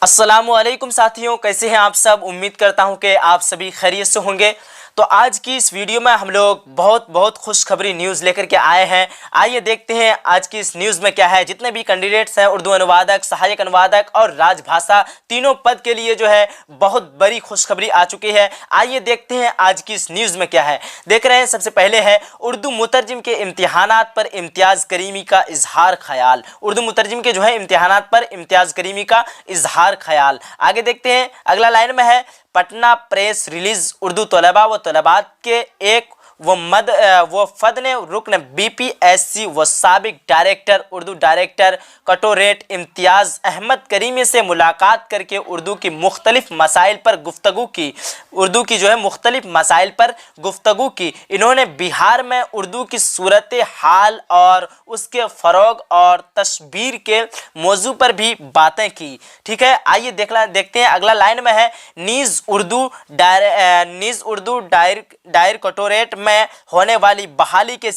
अस्सलामुअलैकुम साथियों, कैसे हैं आप सब। उम्मीद करता हूं कि आप सभी खैरियत से होंगे। तो आज की इस वीडियो में हम लोग बहुत खुशखबरी न्यूज़ लेकर के आए हैं। आइए देखते हैं आज की इस न्यूज़ में क्या है। जितने भी कैंडिडेट्स हैं उर्दू अनुवादक, सहायक अनुवादक और राजभाषा तीनों पद के लिए जो है बहुत बड़ी खुशखबरी आ चुकी है। आइए देखते हैं आज की इस न्यूज़ में क्या है। देख रहे हैं, सबसे पहले है उर्दू मुतरजिम के इम्तिहानात पर इम्तियाज़ करीमी का इजहार ख्याल। उर्दू मुतरजिम के जो है इम्तिहानात पर इम्तियाज़ करीमी का इजहार ख्याल। आगे देखते हैं, अगला लाइन में है पटना प्रेस रिलीज उर्दू तलबा व तलबात के एक वो फद ने रुकन BPSC व साबिक डायरेक्टर उर्दू डायरेक्टर कटोरेट इम्तियाज़ अहमद करीमी से मुलाकात करके उर्दू की मुख्तलिफ मसाइल पर गुफ्तगू की। उर्दू की जो है मुख्तलिफ मसाइल पर गुफ्तगू की। इन्होंने बिहार में उर्दू की सूरत हाल और उसके फ़रोग और तशबीर के मौजू पर भी बातें की। ठीक है, आइए देखते हैं, अगला लाइन में है नीज़ उर्दू डायर कटोरेट में होने वाली बहाली के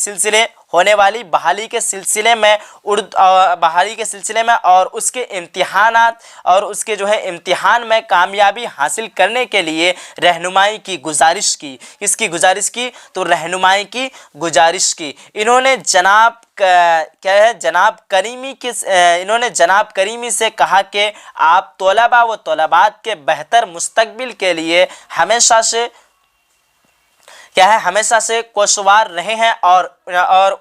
सिलसिले में और उसके इम्तिहानात और उसके जो है इम्तिहान में कामयाबी हासिल करने के लिए रहनुमाई की गुजारिश की। किसकी गुजारिश की? तो रहनुमाई की गुजारिश की। इन्होंने जनाब करीमी से कहा कि आप तलबा व तलबात के बेहतर मुस्तकबिल के लिए हमेशा से कोशवार रहे हैं और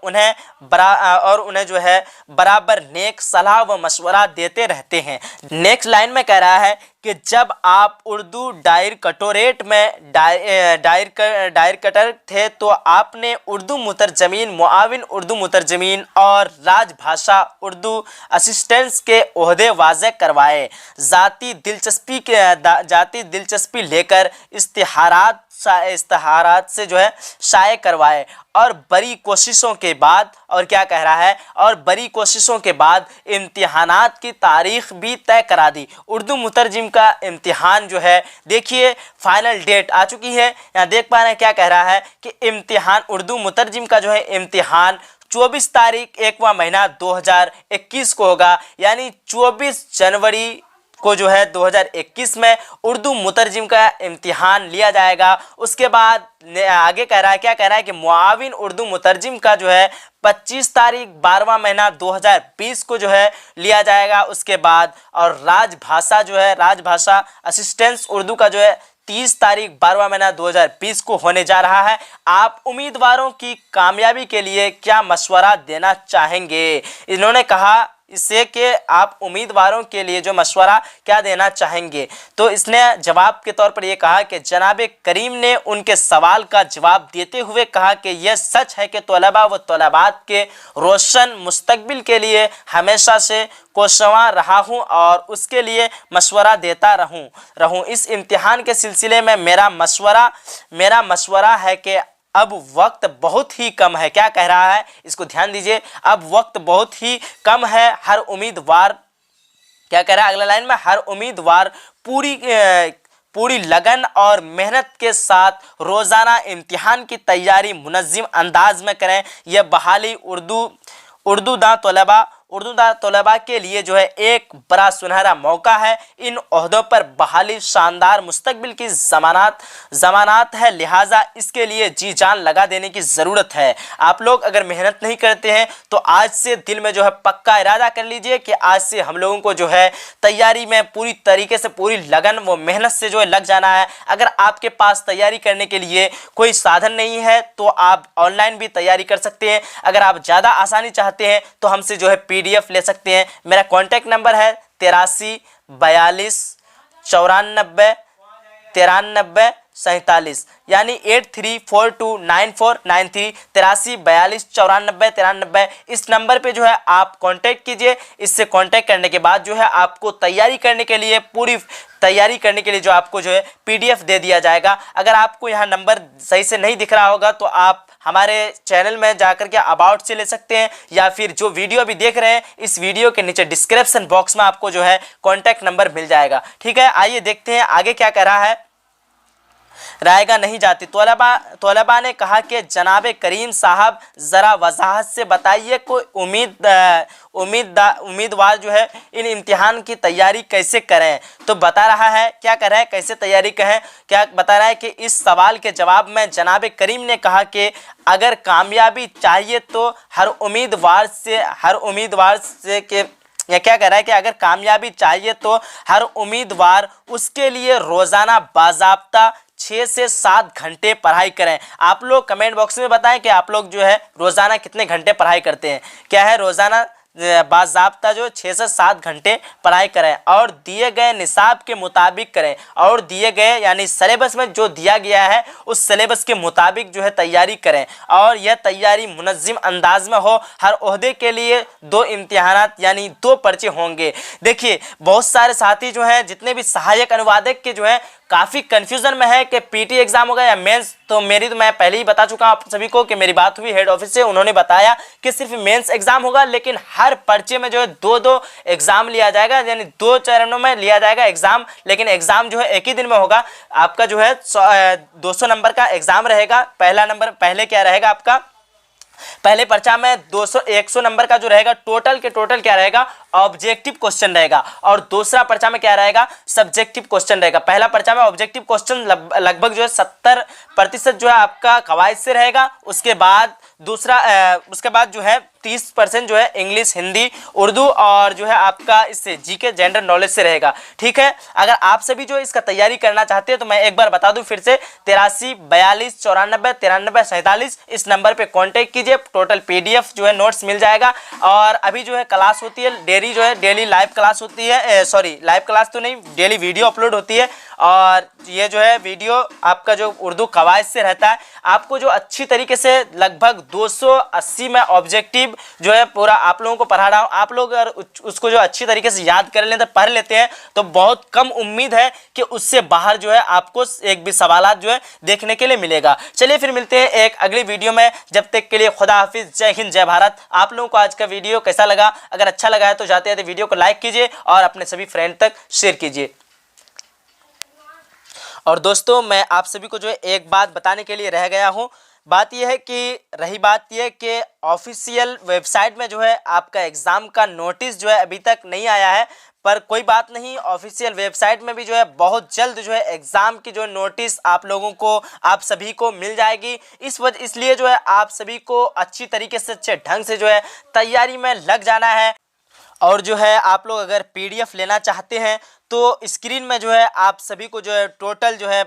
उन्हें जो है बराबर नेक सलाह व मशवरा देते रहते हैं। नेक्स्ट लाइन में कह रहा है कि जब आप उर्दू डायर कटोरेट में डायर कटर थे तो आपने उर्दू मुतरजमीन, मुआविन उर्दू मुतरजमीन और राजभाषा उर्दू असिस्टेंट्स के ओहदे वाज़े करवाए। जाती दिलचस्पी लेकर इश्तिहारात से जो है शाये करवाए और बड़ी कोशिशों के बाद, और क्या कह रहा है, और बड़ी कोशिशों के बाद इम्तिहानात की तारीख भी तय करा दी। उर्दू मुतरजिम का इम्तिहान जो है, देखिए फाइनल डेट आ चुकी है। यहाँ देख पा रहे हैं क्या कह रहा है कि इम्तिहान उर्दू मुतरजिम का जो है इम्तिहान 24 तारीख 1वां महीना 2021 को होगा। यानी 24 जनवरी को जो है 2021 में उर्दू मुतरजिम का इम्तिहान लिया जाएगा। उसके बाद आगे कह रहा है, क्या कह रहा है कि मुआविन उर्दू मुतरजिम का जो है 25 तारीख 12वां महीना 2020 को जो है लिया जाएगा। उसके बाद और राजभाषा असिस्टेंट्स उर्दू का जो है 30 तारीख 12वां महीना 2020 को होने जा रहा है। आप उम्मीदवारों की कामयाबी के लिए क्या मशवरा देना चाहेंगे? इन्होंने कहा इससे कि आप उम्मीदवारों के लिए जो मशवरा क्या देना चाहेंगे। तो इसने जवाब के तौर पर यह कहा कि जनाब करीम ने उनके सवाल का जवाब देते हुए कहा कि यह सच है कि तलबा व तलबात के रोशन मुस्तकबिल के लिए हमेशा से कोशवां रहा हूं और उसके लिए मशवरा देता रहूं। इस इम्तिहान के सिलसिले में मेरा मशवरा है कि अब वक्त बहुत ही कम है। क्या कह रहा है, इसको ध्यान दीजिए, अब वक्त बहुत ही कम है। हर उम्मीदवार, क्या कह रहा है अगला लाइन में, हर उम्मीदवार पूरी लगन और मेहनत के साथ रोज़ाना इम्तिहान की तैयारी मुनज़्ज़म अंदाज में करें। यह बहाली उर्दूदा तलबा के लिए जो है एक बड़ा सुनहरा मौका है। इन ओहदों पर बहाली शानदार मुस्तकबिल की ज़मानत है, लिहाजा इसके लिए जी जान लगा देने की ज़रूरत है। आप लोग अगर मेहनत नहीं करते हैं तो आज से दिल में जो है पक्का इरादा कर लीजिए कि आज से हम लोगों को जो है तैयारी में पूरी तरीके से, पूरी लगन व मेहनत से जो है लग जाना है। अगर आपके पास तैयारी करने के लिए कोई साधन नहीं है तो आप ऑनलाइन भी तैयारी कर सकते हैं। अगर आप ज़्यादा आसानी चाहते हैं तो हमसे जो है PDF ले सकते हैं। मेरा कॉन्टैक्ट नंबर है 83 42 94 93 47, यानी 83429493 83 42 94 93। इस नंबर पे जो है आप कांटेक्ट कीजिए। इससे कांटेक्ट करने के बाद जो है आपको तैयारी करने के लिए जो आपको जो है PDF दे दिया जाएगा। अगर आपको यहाँ नंबर सही से नहीं दिख रहा होगा तो आप हमारे चैनल में जाकर के अबाउट से ले सकते हैं, या फिर जो वीडियो अभी देख रहे हैं इस वीडियो के नीचे डिस्क्रिप्शन बॉक्स में आपको जो है कॉन्टैक्ट नंबर मिल जाएगा। ठीक है, आइए देखते हैं आगे क्या कह रहा है। रायगा नहीं जाती। तौलबा ने कहा कि जनाब करीम साहब ज़रा वजाहत से बताइए कोई उम्मीदवार जो है इन इम्तिहान की तैयारी कैसे करें। तो बता रहा है क्या कर रहा है, कैसे तैयारी करें, क्या बता रहा है कि इस सवाल के जवाब में जनाब करीम ने कहा कि अगर कामयाबी चाहिए तो हर उम्मीदवार से के यह क्या कह रहा है कि अगर कामयाबी चाहिए तो हर उम्मीदवार उसके लिए रोज़ाना बाज़ाब्ता 6 से 7 घंटे पढ़ाई करें। आप लोग कमेंट बॉक्स में बताएं कि आप लोग जो है रोज़ाना कितने घंटे पढ़ाई करते हैं। क्या है, रोज़ाना बाज़ाब्ता जो 6 से 7 घंटे पढ़ाई करें और दिए गए निसाब के मुताबिक करें, और दिए गए यानी सिलेबस में जो दिया गया है उस सिलेबस के मुताबिक जो है तैयारी करें, और यह तैयारी मुनज़्ज़म अंदाज में हो। हर ओहदे के लिए 2 इम्तिहानात यानी 2 पर्चे होंगे। देखिए बहुत सारे साथी जो हैं, जितने भी सहायक अनुवादक के जो है काफ़ी कन्फ्यूज़न में है कि पीटी एग्ज़ाम होगा या मेंस। तो मैं पहले ही बता चुका हूँ आप सभी को कि मेरी बात हुई हेड ऑफिस से, उन्होंने बताया कि सिर्फ मेंस एग्ज़ाम होगा, लेकिन हर पर्चे में जो है 2-2 एग्ज़ाम लिया जाएगा, यानी 2 चरणों में लिया जाएगा एग्ज़ाम। लेकिन एग्ज़ाम जो है एक ही दिन में होगा। आपका जो है 200 नंबर का एग्ज़ाम रहेगा। पहले क्या रहेगा आपका, पहले पर्चा में 100 नंबर का जो रहेगा टोटल क्या रहेगा, ऑब्जेक्टिव क्वेश्चन रहेगा, और दूसरा पर्चा में क्या रहेगा, सब्जेक्टिव क्वेश्चन रहेगा। पहला पर्चा में ऑब्जेक्टिव क्वेश्चन लगभग जो है 70% जो है आपका कवायद से रहेगा। उसके बाद जो है 30% जो है इंग्लिश, हिंदी, उर्दू, और जो है आपका इससे जीके जनरल नॉलेज से रहेगा। ठीक है, अगर आप सभी जो इसका तैयारी करना चाहते हैं तो मैं एक बार बता दूं फिर से, 83 42 94 93 47 इस नंबर पे कांटेक्ट कीजिए। टोटल पीडीएफ जो है नोट्स मिल जाएगा। और अभी जो है क्लास होती है डेली लाइव क्लास होती है, लाइव क्लास तो नहीं, डेली वीडियो अपलोड होती है। और ये जो है वीडियो आपका जो उर्दू कवायद से रहता है, आपको जो अच्छी तरीके से लगभग 280 में ऑब्जेक्टिव जो है पूरा आप लोगों को पढ़ा रहा हूँ। आप लोग अगर उसको जो अच्छी तरीके से याद कर लेते, पढ़ लेते हैं, तो बहुत कम उम्मीद है कि उससे बाहर जो है आपको एक भी सवालात जो है देखने के लिए मिलेगा। चलिए फिर मिलते हैं एक अगली वीडियो में, जब तक के लिए खुदा हाफिज, जय हिंद, जय भारत। आप लोगों को आज का वीडियो कैसा लगा? अगर अच्छा लगा है तो जाते जाते वीडियो को लाइक कीजिए और अपने सभी फ्रेंड तक शेयर कीजिए। और दोस्तों मैं आप सभी को जो है एक बात बताने के लिए रह गया हूँ। बात यह है कि ऑफिशियल वेबसाइट में जो है आपका एग्ज़ाम का नोटिस जो है अभी तक नहीं आया है, पर कोई बात नहीं, ऑफिशियल वेबसाइट में भी जो है बहुत जल्द जो है एग्ज़ाम की जो नोटिस आप सभी को मिल जाएगी। इसलिए जो है आप सभी को अच्छी तरीके से, अच्छे ढंग से जो है तैयारी में लग जाना है। और जो है आप लोग अगर पीडीएफ लेना चाहते हैं तो स्क्रीन में जो है आप सभी को जो है टोटल जो है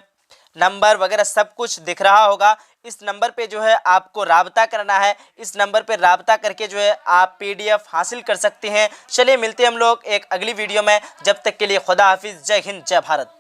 नंबर वगैरह सब कुछ दिख रहा होगा। इस नंबर पे जो है आपको राब्ता करना है। इस नंबर पे राब्ता करके जो है आप पीडीएफ हासिल कर सकते हैं। चलिए मिलते हैं हम लोग एक अगली वीडियो में, जब तक के लिए खुदा हाफिज, जय हिंद, जय भारत।